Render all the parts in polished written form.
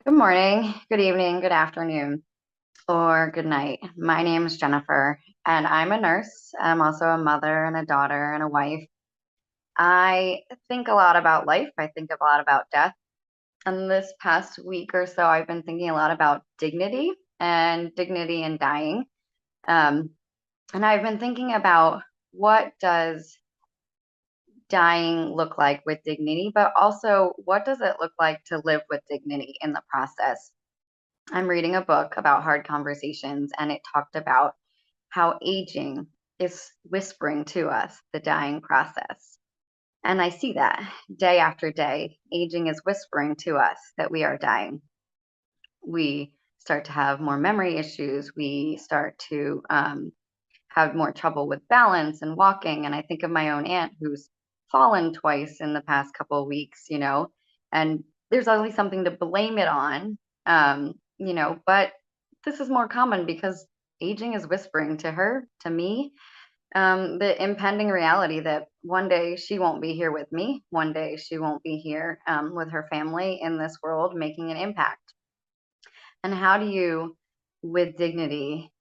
Good morning, good evening, good afternoon, or good night. My name is Jennifer, and I'm a nurse. I'm also a mother and a daughter and a wife. I think a lot about life. I think a lot about death. And this past week or so, I've been thinking a lot about dignity and dying. Um, and I've been thinking about what does dying look like with dignity, but also what does it look like to live with dignity in the process? I'm reading a book about hard conversations, and it talked about how aging is whispering to us the dying process. And I see that day after day. Aging is whispering to us that we are dying. We start to have more memory issues. We start to have more trouble with balance and walking. And I think of my own aunt who's fallen twice in the past couple of weeks, and there's always something to blame it on, but this is more common because aging is whispering to her, to me, the impending reality that one day she won't be here with me. One day she won't be here with her family in this world making an impact. And how do you, with dignity,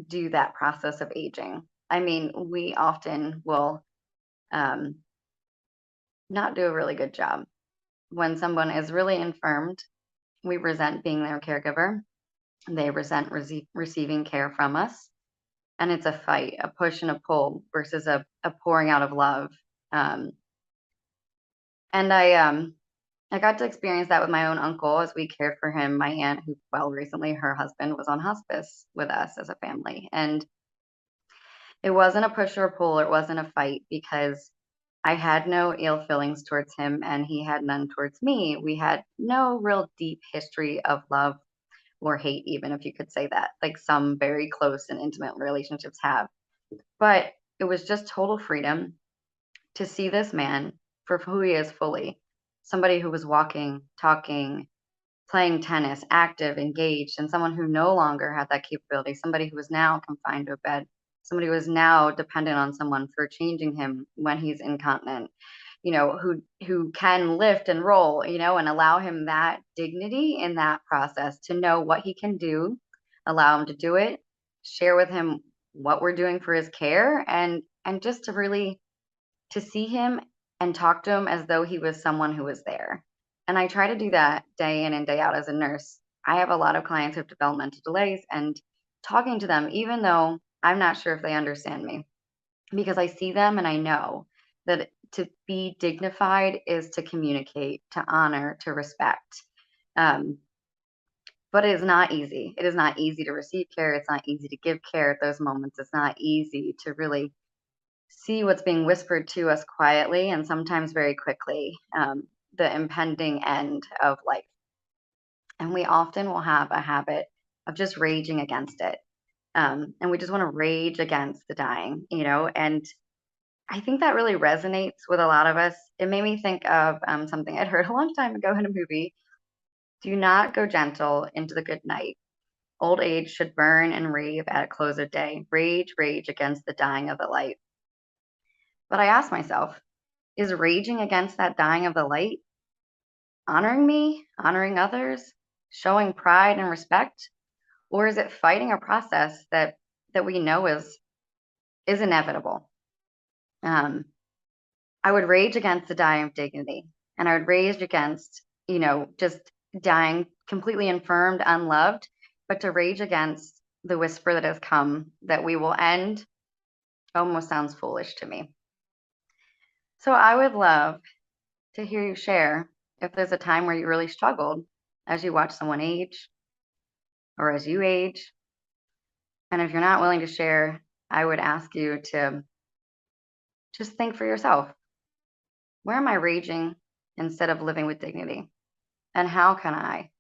do that process of aging? I mean, we often will um, not do a really good job. When someone is really infirmed, we resent being their caregiver. They resent receiving care from us. And it's a fight, a push and a pull versus a pouring out of love. Um, and I got to experience that with my own uncle as we cared for him. My aunt, who, well, recently her husband was on hospice with us as a family. And it wasn't a push or a pull, it wasn't a fight because I had no ill feelings towards him and he had none towards me. We had no real deep history of love or hate, even if you could say that, like some very close and intimate relationships have. But it was just total freedom to see this man for who he is fully, somebody who was walking, talking, playing tennis, active, engaged, and someone who no longer had that capability, somebody who was now confined to a bed, somebody who is now dependent on someone for changing him when he's incontinent, who can lift and roll, and allow him that dignity in that process to know what he can do, allow him to do it, share with him what we're doing for his care, and just to really to see him and talk to him as though he was someone who was there. And I try to do that day in and day out as a nurse. I have a lot of clients who have developmental delays, and talking to them, even though I'm not sure if they understand me, because I see them and I know that to be dignified is to communicate, to honor, to respect. Um, but it is not easy. It is not easy to receive care. It's not easy to give care at those moments. It's not easy to really see what's being whispered to us quietly and sometimes very quickly, the impending end of life. And we often will have a habit of just raging against it. And we just want to rage against the dying, and I think that really resonates with a lot of us. It made me think of something I'd heard a long time ago in a movie. Do not go gentle into the good night. Old age should burn and rave at close of day. Rage, rage against the dying of the light. But I asked myself, is raging against that dying of the light honoring me, honoring others, showing pride and respect? Or is it fighting a process that we know is inevitable? Um, I would rage against the dying of dignity, and I would rage against, just dying completely infirmed, unloved, but to rage against the whisper that has come that we will end almost sounds foolish to me. So I would love to hear you share if there's a time where you really struggled as you watch someone age or as you age. And if you're not willing to share, I would ask you to just think for yourself, where am I raging instead of living with dignity? And how can I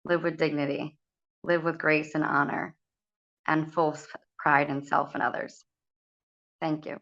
live with dignity, live with grace and honor, and full pride in self and others? Thank you.